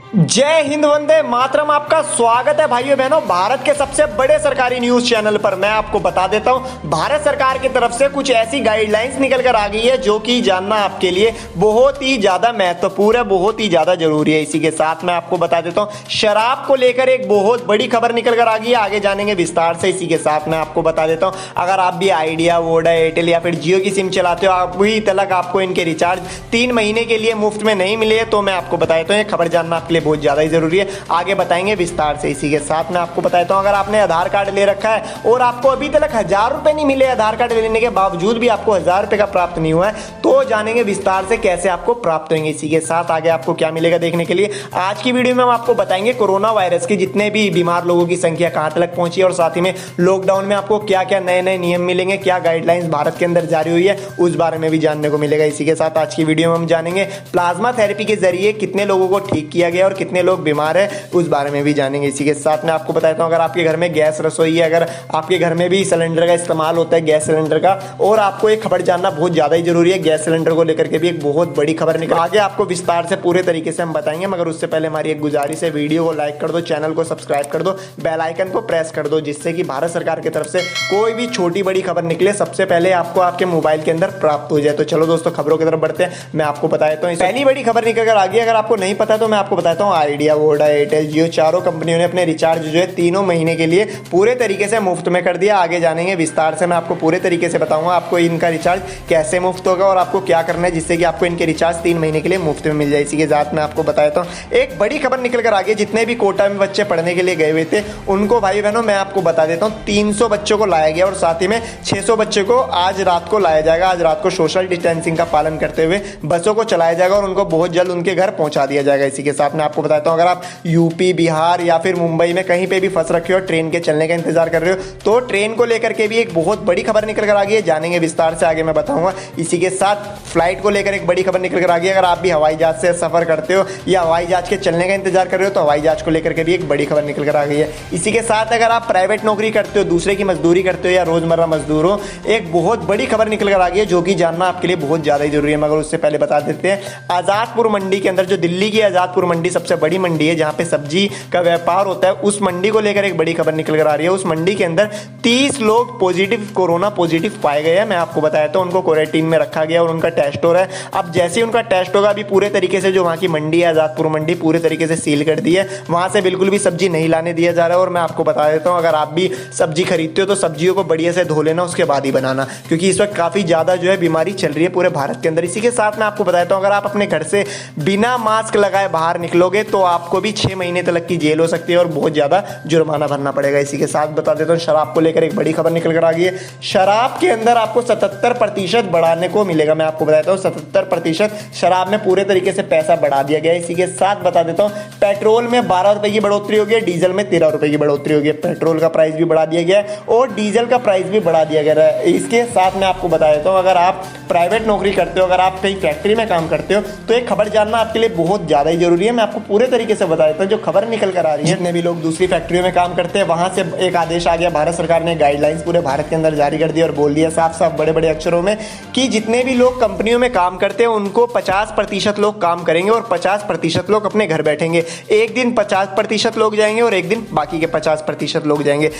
जय हिंद, वंदे मातरम। आपका स्वागत है भाइयों बहनों भारत के सबसे बड़े सरकारी न्यूज चैनल पर। मैं आपको बता देता हूं, भारत सरकार की तरफ से कुछ ऐसी गाइडलाइंस निकल कर आ गई है जो कि जानना आपके लिए बहुत ही ज्यादा महत्वपूर्ण है, बहुत ही ज्यादा जरूरी है। इसी के साथ मैं आपको बता देता हूं, शराब को लेकर एक बहुत बड़ी खबर निकल कर आ गई है, आगे जानेंगे विस्तार से। इसी के साथ मैं आपको बता देता हूं, अगर आप भी आइडिया, वोडा, एयरटेल या फिर जियो की सिम चलाते हो, अभी तक आपको इनके रिचार्ज 3 महीने के लिए मुफ्त में नहीं मिले, तो मैं आपको बता देता हूं, ये खबर जानना आपके लिए बहुत ज्यादा ही जरूरी है। आगे बताएंगे विस्तार से। इसी के साथ मैं आपको बताता हूं, अगर आपने आधार कार्ड ले रखा है और आपको अभी तक 1000 रुपए नहीं मिले, आधार कार्ड लेने के बावजूद भी आपको 1000 रुपए का प्राप्त नहीं हुआ है, तो जानेंगे विस्तार से कैसे आपको प्राप्त होंगे। इसी के साथ आगे आपको क्या मिलेगा देखने के लिए आज की वीडियो में हम आपको बताएंगे कोरोना वायरस के जितने भी बीमार लोगों की संख्या कहां तक पहुंची है, और साथ ही में लॉकडाउन में आपको क्या क्या नए नए नियम मिलेंगे, क्या गाइडलाइंस भारत के अंदर जारी हुई है, उस बारे में भी जानने को मिलेगा। इसी के साथ आज की वीडियो में हम जानेंगे प्लाज्मा थेरेपी के जरिए कितने लोगों को ठीक किया गया और कितने लोग बीमार है, उस बारे में भी जानेंगे। इसी के साथ मैं आपको बताता हूं, अगर आपके घर में गैस रसोई है, अगर आपके घर में भी सिलेंडर का इस्तेमाल होता है, गैस सिलेंडर का, और आपको एक खबर जानना बहुत ज्यादा ही जरूरी है, गैस सिलेंडर को लेकर के भी एक बहुत बड़ी खबर निकल आगे आपको विस्तार से पूरे तरीके से हम बताएंगे। मगर उससे पहले हमारी एक गुजारिश है, वीडियो को लाइक कर दो, चैनल को सब्सक्राइब कर दो, बेल आइकन को प्रेस कर दो, जिससे कि भारत सरकार की तरफ से कोई भी छोटी बड़ी खबर निकले सबसे पहले आपको आपके मोबाइल के अंदर प्राप्त हो जाए। तो चलो दोस्तों, खबरों की तरफ बढ़ते हैं। मैं आपको बता देता हूं, पहली बड़ी खबर निकल कर आ गई। अगर आपको नहीं पता तो मैं आपको बताता हूं, आइडिया, वोडा, एयरटेल, जियो चारों कंपनियों ने अपने रिचार्ज जो है 3 महीने के लिए पूरे तरीके से मुफ्त में कर दिया। आगे जानेंगे विस्तार से, मैं आपको पूरे तरीके से बताऊंगा आपको इनका रिचार्ज कैसे मुफ्त होगा और आपको क्या करना है जिससे कि आपको इनके रिचार्ज 3 महीने के लिए मुफ्त में मिल जाए। इसी के साथ मैं आपको बताता हूं, एक बड़ी खबर निकल कर आ गई। जितने भी कोटा में बच्चे पढ़ने के लिए गए हुए थे उनको भाई बहनों मैं आपको बता देता हूं, 300 बच्चों को लाया गया और साथ ही में 600 बच्चों को आज रात को लाया जाएगा। आज रात को सोशल डिस्टेंसिंग का पालन करते हुए बसों को चलाया जाएगा और उनको बहुत जल्द उनके घर पहुंचा दिया जाएगा। इसी के साथ मैं आपको बताता हूं, अगर आप यूपी, बिहार या फिर मुंबई में कहीं पे भी फंस रखे हो, ट्रेन के चलने का इंतजार कर रहे हो, तो ट्रेन को लेकर के भी एक बहुत बड़ी खबर निकल कर आ गई है, जानेंगे विस्तार से, आगे मैं बताऊंगा। इसी के साथ फ्लाइट को लेकर एक बड़ी खबर निकल कर आ गई है। अगर आप भी हवाई जहाज से सफर करते हो या हवाई जहाज के चलने का इंतजार कर रहे हो, तो हवाई जहाज को लेकर के भी एक बड़ी खबर निकल कर आ गई है। इसी के साथ अगर आप प्राइवेट नौकरी करते हो, दूसरे की मजदूरी करते हो या रोजमर्रा मजदूर हो, एक बहुत बड़ी खबर निकल कर आ गई है जो कि जानना आपके लिए बहुत ज्यादा ही जरूरी है। मगर उससे पहले बता देते हैं, आजादपुर मंडी के अंदर, जो दिल्ली की आजादपुर मंडी सबसे बड़ी मंडी है जहां पे सब्जी का व्यापार होता है, उस मंडी को लेकर एक बड़ी खबर निकल कर आ रही है। उस मंडी के अंदर 30 लोग पॉजिटिव, कोरोना पॉजिटिव पाए गए हैं। मैं आपको बताया तो उनको क्वारंटीन में रखा गया और उनका टेस्ट हो रहा है। अब जैसे ही उनका टेस्ट होगा, अभी पूरे तरीके से जो वहां की मंडी है, आजादपुर मंडी, पूरे तरीके से सील कर दी है, वहां से बिल्कुल भी सब्जी नहीं लाने दिया जा रहा है। और मैं आपको बता देता हूं, अगर आप भी सब्जी खरीदते हो तो सब्जियों को बढ़िया से धो लेना, उसके बाद ही बनाना, क्योंकि इस वक्त काफी ज्यादा जो है बीमारी चल रही है पूरे भारत के अंदर। इसी के साथ मैं आपको बताता हूं, अगर आप अपने घर से बिना मास्क लगाए बाहर निकलोगे तो आपको भी 6 महीने तक की जेल हो सकती है और बहुत ज्यादा जुर्माना भरना पड़ेगा। इसी के साथ बता देता हूं, शराब को लेकर एक बड़ी खबर निकल कर आ गई है। शराब के अंदर आपको 77% बढ़ाने को मिलेगा। मैं आपको बताता हूं, 77% शराब में पूरे तरीके से पैसा बढ़ा दिया गया है। इसी के साथ बता देता हूं, पेट्रोल में 12 रुपए की बढ़ोतरी होगी, डीजल में 13 रुपए की बढ़ोतरी होगी। पेट्रोल का प्राइस भी बढ़ा दिया गया है और डीजल का प्राइस भी बढ़ा दिया गया है। इसके साथ मैं आपको बता देता हूं, अगर आप प्राइवेट नौकरी करते हो, अगर आप कहीं फैक्ट्री में काम करते हो, तो एक खबर जानना आपके लिए बहुत ज्यादा ही जरूरी है। मैं आपको पूरे तरीके से बता देता हूं, जो खबर निकल कर आ रही है, जितने भी लोग दूसरी फैक्ट्रियों में काम करते हैं, वहां से एक आदेश आ गया। भारत सरकार ने गाइडलाइंस पूरे भारत के अंदर जारी कर दी और बोल दिया साफ साफ बड़े बड़े अक्षरों में कि जितने भी लोग कंपनियों में काम करते हैं उनको 50% लोग काम करेंगे और 50% लोग अपने घर बैठेंगे। एक दिन 50% लोग जाएंगे और एक दिन बाकी के 50% लोग जाएंगे।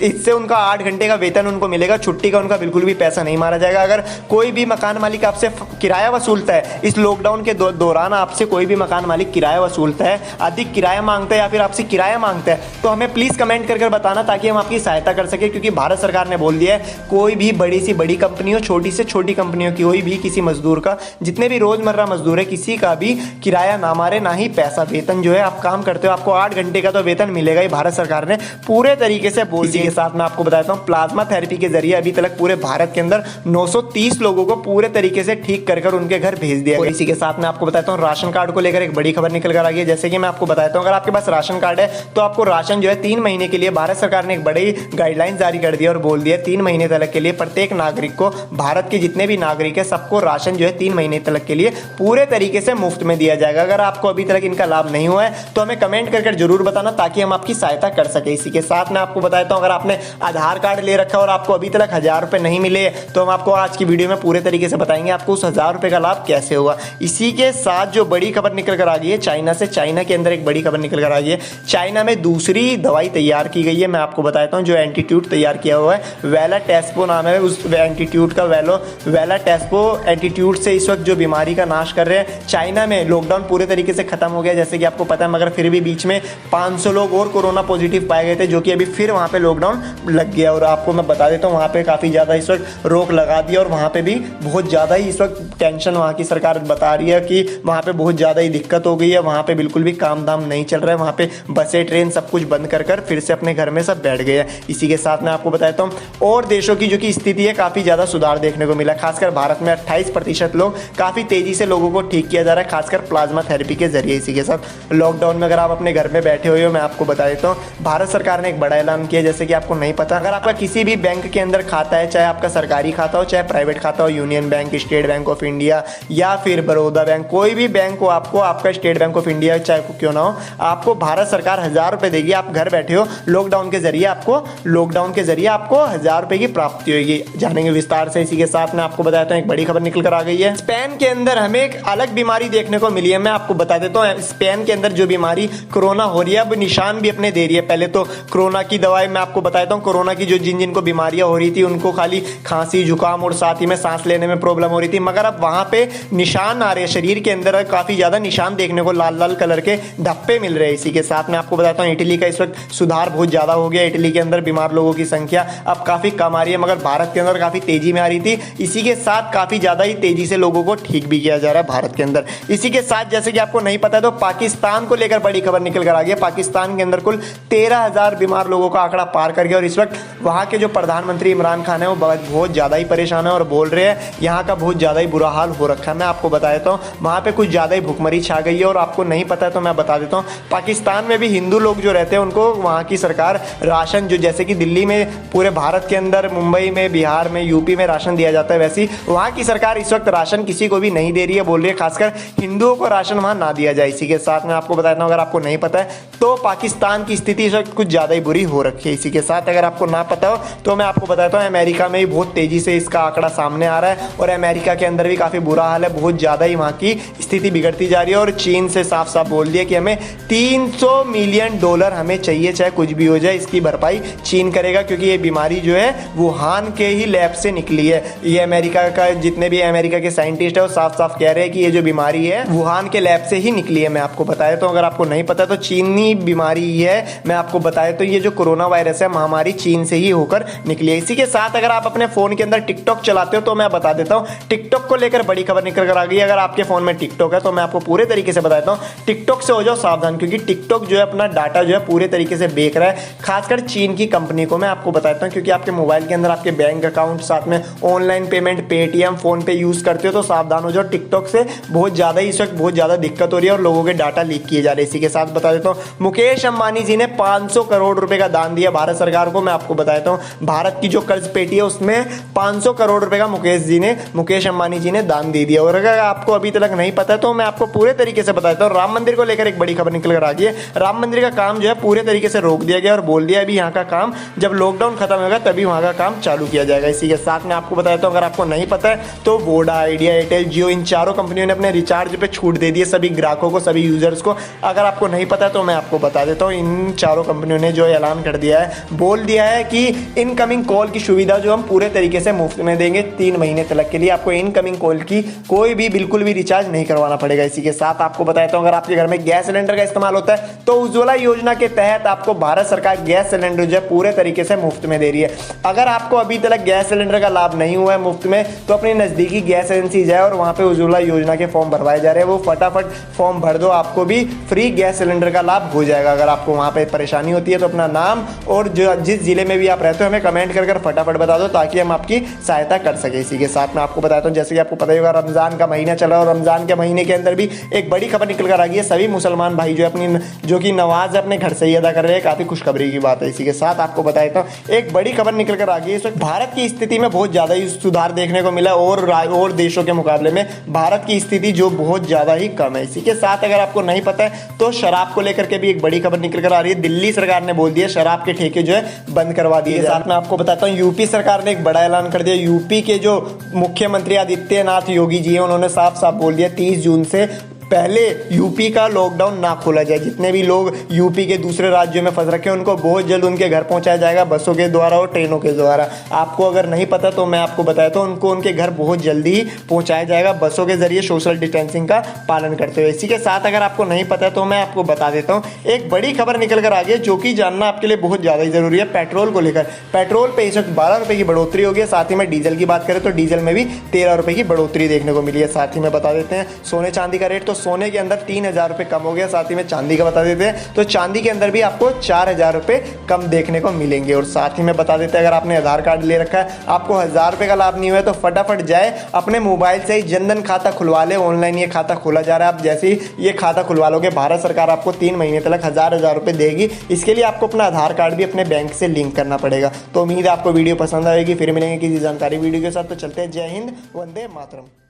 इससे उनका 8 घंटे का वेतन उनको मिलेगा, छुट्टी का उनका बिल्कुल भी पैसा नहीं मारा जाएगा। अगर कोई भी मकान मालिक आपसे किराया वसूलता है, इस लॉकडाउन के दौरान आपसे कोई भी मकान मालिक किराया वसूलता है, अधिक किराया मांगता है या फिर आपसे किराया मांगता है, तो हमें प्लीज कमेंट कर बताना ताकि हम आपकी सहायता कर सके। क्योंकि भारत सरकार ने बोल दिया है, कोई भी बड़ी से बड़ी कंपनी हो, छोटी से छोटी कंपनी हो, कोई भी किसी मजदूर का, जितने भी रोजमर्रा मजदूर है, किसी का भी किराया ना मारे, ना ही पैसा। वेतन जो है आप काम करते हो, आपको 8 घंटे का तो वेतन मिलेगा ही, भारत सरकार ने पूरे तरीके से बोल दिया। इसी के साथ मैं आपको बताता हूं, प्लाज्मा थेरेपी के जरिए अभी तक पूरे भारत के अंदर 930 लोगों को पूरे तरीके से ठीक कर उनके घर भेज दिया गया। इसी के साथ मैं आपको बताता हूं, राशन कार्ड को लेकर एक बड़ी खबर निकल कर आ गई है। जैसे कि मैं आपको बताता हूं, अगर आपके पास राशन कार्ड है तो आपको राशन जो है 3 महीने के लिए भारत सरकार ने एक बड़ी गाइडलाइन जारी कर दी और बोल दिया 3 महीने तक के लिए प्रत्येक नागरिक को, भारत के जितने भी नागरिक है, सबको राशन जो है 3 महीने तक के लिए पूरे तरीके से मुफ्त में दिया जाएगा। अगर आपको अभी तक इनका लाभ नहीं हुआ है तो हमें कमेंट कर जरूर बताना ताकि हम आपकी सहायता कर सके। इसी के साथ मैं आपको बताता हूं, अगर आपने आधार कार्ड ले रखा और आपको अभी तक 1000 रुपए नहीं मिले तो हम आपको आज की वीडियो में पूरे तरीके से बताएंगे आपको उस 1000 रुपए का लाभ कैसे होगा। इसी के साथ जो बड़ी खबर निकल कर आ गई है चाइना से चाइना के अंदर एक बड़ी खबर निकल कर आई है। चाइना में दूसरी दवाई तैयार की गई है, मैं आपको बताता हूँ, जो एंटीट्यूड तैयार किया हुआ है। वेलाटेस्पो नाम है उस एंटीट्यूड का। वेलाटेस्पो एंटीट्यूड से इस वक्त जो बीमारी का नाश कर रहे हैं। चाइना में लॉकडाउन पूरे तरीके से खत्म हो गया जैसे कि आपको पता है, मगर फिर भी बीच में 500 लोग और कोरोना पॉजिटिव पाए गए थे, जो कि अभी फिर वहाँ पे लॉकडाउन लग गया। और आपको मैं बता देता हूँ, वहाँ पे काफ़ी ज़्यादा इस वक्त रोक लगा दी और वहाँ पे भी बहुत ज़्यादा ही इस वक्त टेंशन वहाँ की सरकार बता रही है कि वहाँ पे बहुत ज़्यादा ही दिक्कत हो गई है। वहाँ पे बिल्कुल भी काम धाम नहीं चल रहा है। वहाँ पे बसें ट्रेन सब कुछ बंद कर फिर से अपने घर में सब बैठ गए हैं। इसी के साथ मैं आपको बताता हूँ और देशों की जो कि स्थिति है, काफ़ी ज़्यादा सुधार देखने को मिला। खासकर भारत में 28% लोग काफ़ी तेज़ी से लोगों को ठीक किया जा रहा है, खासकर प्लाज्मा थेरेपी के जरिए। इसी के साथ लॉकडाउन में अगर आप अपने घर में बैठे हुए हो, मैं आपको बता देता हूँ, भारत सरकार ने एक बड़ा ऐलान किया जैसे कि आपको नहीं पता। अगर आपका किसी भी बैंक के अंदर खाता है, चाहे आपका सरकारी खाता हो चाहे प्राइवेट खाता हो, union bank, state bank of India या फिर बड़ौदा बैंक, कोई भी बैंक हो, आपको आपका स्टेट बैंक ऑफ इंडिया चाहे क्यों ना हो, आपको भारत सरकार 1000 रुपये देगी। आप घर बैठे हो, लॉकडाउन के जरिए आपको 1000 रुपये की प्राप्ति होगी। जानेंगे विस्तार से। इसी के साथ मैं आपको बताता हूँ एक बड़ी खबर निकल कर आ गई है। स्पेन के अंदर हमें एक अलग बीमारी देखने को मिली है, मैं आपको बता देता हूँ। स्पेन के अंदर जो बीमारी कोरोना हो रही है, अब निशान भी अपने दे रही है। पहले तो कोरोना की दवाई मैं आपको बताता हूँ, कोरोना की जो जिनको बीमारियां हो रही थी उनको खाली खांसी जुकाम और साथ ही में सांस लेने में प्रॉब्लम हो रही थी, मगर अब वहां पे निशान आ रहे हैं शरीर के अंदर, काफी ज्यादा निशान देखने को, लाल लाल कलर के धब्बे मिल रहे हैं। इसी के साथ मैं आपको बताता हूँ इटली का इस वक्त सुधार बहुत ज्यादा हो गया। इटली के अंदर बीमार लोगों की संख्या अब काफी कम आ रही है, मगर भारत के अंदर काफी तेजी में आ रही थी। इसी के साथ काफी ज्यादा ही तेजी से लोगों को ठीक भी किया जा रहा है भारत के अंदर। इसी के साथ जैसे कि आपको नहीं पता है तो पाकिस्तान को लेकर बड़ी खबर निकल कर आ गई है। पाकिस्तान के अंदर कुल 13,000 बीमार लोगों का आंकड़ा पार कर गया और इस वक्त वहां के जो प्रधानमंत्री इमरान खान है वो बहुत ज्यादा ही परेशान है और बोल रहे हैं यहाँ का बहुत ज्यादा ही बुरा हाल हो रखा है। मैं आपको बता देता हूँ वहां पे कुछ ज्यादा ही भुखमरी छा गई है और आपको नहीं पता है तो मैं बता देता हूँ, पाकिस्तान में भी हिंदू लोग जो रहते हैं उनको वहां की सरकार राशन, जो जैसे कि दिल्ली में, पूरे भारत के अंदर, मुंबई में, बिहार में, यूपी में राशन दिया जाता है, वैसी वहां की सरकार इस वक्त राशन किसी को भी नहीं दे रही है। बोल रही है खासकर हिंदुओं को राशन वहां ना दिया जाए। इसी के साथ मैं आपको बताता हूँ, अगर आपको नहीं पता है तो पाकिस्तान की स्थिति इस वक्त कुछ ज्यादा ही बुरी हो रखी है। इसी के साथ अगर आपको ना पता हो तो मैं आपको बताता हूँ अमेरिका में भी बहुत तेजी से इसका आंकड़ा सामने आ रहा है और अमेरिका के अंदर भी काफी बुरा हाल है, बहुत ज्यादा ही वहां की स्थिति बिगड़ती जा रही है। और चीन से साफ साफ बोल दिया कि हमें $300 मिलियन हमें चाहिए, चाहे कुछ भी हो जाए, इसकी भरपाई चीन करेगा, क्योंकि ये बीमारी जो है वुहान के ही लैब से निकली है। ये अमेरिका का, जितने भी अमेरिका के साइंटिस्ट है वो साफ साफ कह रहे हैं कि ये जो बीमारी है वुहान के लैब से ही निकली है। मैं आपको बताया तो, अगर आपको नहीं पता तो चीनी बीमारी है। मैं आपको बताया तो ये जो कोरोना वायरस है महामारी चीन से ही होकर निकली है। इसी के साथ अगर आप अपने फोन के अंदर टिकटॉक चलाते हो तो मैं बता देता हूँ टिकटॉक को लेकर बड़ी खबर निकल कर आ गई है। अगर आपके फोन में टिकटॉक है तो मैं आपको पूरे तरीके से बताता हूँ टिकटॉक से हो जाओ सावधान, क्योंकि टिकटॉक जो है अपना डाटा जो है पूरे तरीके से बेच रहा है, खासकर चीन की कंपनी को। मैं आपको बताता हूँ क्योंकि आपके मोबाइल के अंदर आपके बैंक अकाउंट, साथ में ऑनलाइन पेमेंट, पेटीएम, फोन पे यूज करते हो तो सावधान हो जाओ। टिकटॉक से बहुत ज्यादा इस वक्त बहुत ज्यादा दिक्कत हो रही है और लोगों के डाटा लीक किए जा रहे हैं। इसी के साथ बता देता हूँ मुकेश अंबानी जी ने 500 करोड़ रुपए का दान दिया भारत सरकार को। मैं आपको बताता हूँ भारत की जो कर्ज पेटी है उसमें 500 करोड़ रुपए का मुकेश अंबानी जी ने दान दे दिया। और अगर आपको अभी तक नहीं पता है तो मैं आपको पूरे तरीके से बताता हूँ, राम मंदिर को लेकर एक बड़ी खबर निकल कर आ गई है। राम मंदिर का काम जो है पूरे तरीके से रोक दिया गया और बोल दिया अभी यहाँ का काम जब लॉकडाउन खत्म होगा तभी वहाँ का काम चालू किया जाएगा। इसी के साथ मैं आपको बताता हूँ, अगर आपको नहीं पता है तो वोडा, आइडिया, एयरटेल, जियो, इन चारों कंपनियों ने अपने रिचार्ज पे छूट दे दी है सभी ग्राहकों को, सभी यूजर्स को। अगर आपको नहीं पता है तो मैं आपको बता देता हूँ, इन चारों कंपनियों ने जो ऐलान कर दिया है, बोल दिया है कि इनकमिंग कॉल की सुविधा जो हम पूरे तरीके से मुफ्त में देंगे 3 महीने तक के लिए। आपको इनकमिंग कॉल की कोई भी बिल्कुल भी रिचार्ज नहीं करवाना पड़ेगा। इसी के साथ आपको बताता हूँ, अगर आपके घर में गैस सिलेंडर का इस्तेमाल होता है तो उज्ज्वला योजना के तहत आपको भारत सरकार गैस सिलेंडर जो है पूरे तरीके से मुफ्त में दे रही है। अगर आपको अभी तक गैस सिलेंडर का लाभ नहीं हुआ है मुफ्त में तो अपनी नजदीकी गैस एजेंसी जाए और वहां पे उज्ज्वला योजना के फॉर्म भरवाए जा रहे हैं, वो फटाफट फॉर्म भर दो, आपको भी फ्री गैस सिलेंडर का लाभ हो जाएगा। अगर आपको वहां पे परेशानी होती है तो अपना नाम और जो जिस जिले में भी आप रहते हो हमें कमेंट कर फटाफट बता दो ताकि हम आपकी सहायता कर सके। इसी के साथ मैं आपको बताता हूँ, जैसे कि आपको पता ही होगा रमजान का महीना चल रहा है और रमजान के महीने के अंदर भी एक बड़ी खबर निकल कर आ गई है। सभी मुसलमान भाई जो अपनी जो कि नमाज अपने घर से ही अदा कर रहे हैं, काफी खुशखबरी की बात है। इसी के साथ आपको बताता हूँ एक बड़ी खबर निकल कर आ गई है। इस वक्त भारत की स्थिति में बहुत ज्यादा ही सुधार देखने को मिला और देशों के मुकाबले में भारत की स्थिति जो बहुत ज्यादा ही कम है। इसी के साथ अगर आपको नहीं पता है तो शराब को लेकर के भी एक बड़ी खबर निकल कर आ रही है। दिल्ली सरकार ने बोल दिया शराब के ठेके जो है बंद करवा दिए। साथ में आपको बताता हूँ यूपी सरकार ने एक बड़ा ऐलान कर दिया। यूपी के जो मुख्यमंत्री आदित्यनाथ योगी जी हैं उन्होंने साफ साफ बोल दिया 30 जून से पहले यूपी का लॉकडाउन ना खोला जाए। जितने भी लोग यूपी के दूसरे राज्यों में फंस रखे हैं उनको बहुत जल्द उनके घर पहुंचाया जाएगा, बसों के द्वारा और ट्रेनों के द्वारा। आपको अगर नहीं पता तो मैं आपको बताता हूं, उनको उनके घर बहुत जल्दी पहुंचाया जाएगा बसों के जरिए सोशल डिस्टेंसिंग का पालन करते हुए। इसी के साथ अगर आपको नहीं पता तो मैं आपको बता देता हूं, एक बड़ी खबर निकल कर आ गई है जो कि जानना आपके लिए बहुत ज़्यादा ही जरूरी है। पेट्रोल को लेकर, पेट्रोल पे इस वक्त 12 रुपये की बढ़ोतरी हो गई है। साथ ही में डीजल की बात करें तो डीजल में भी 13 रुपये की बढ़ोतरी देखने को मिली है। साथ ही में बता देते हैं सोने चांदी का रेट, तो सोने के अंदर 3,000 रुपये कम हो गया। साथ ही में चांदी का बता देते हैं तो चांदी के अंदर भी आपको 4,000 रुपये कम देखने को मिलेंगे। और साथ ही में बता देते हैं अगर आपने आधार कार्ड ले रखा है, आपको 1,000 रुपये का लाभ नहीं हुआ है तो फटाफट जाए अपने मोबाइल से ही जनधन खाता खुलवा ले। ऑनलाइन ये खाता खोला जा रहा है। आप जैसे ही ये खाता खुलवा लोगे भारत सरकार आपको 3 महीने तक 1,000 रुपये देगी। इसके लिए आपको अपना आधार कार्ड भी अपने बैंक से लिंक करना पड़ेगा। तो उम्मीद है आपको वीडियो पसंद आएगी। फिर मिलेंगे किसी जानकारी वीडियो के साथ। तो चलते हैं, जय हिंद, वंदे मातरम।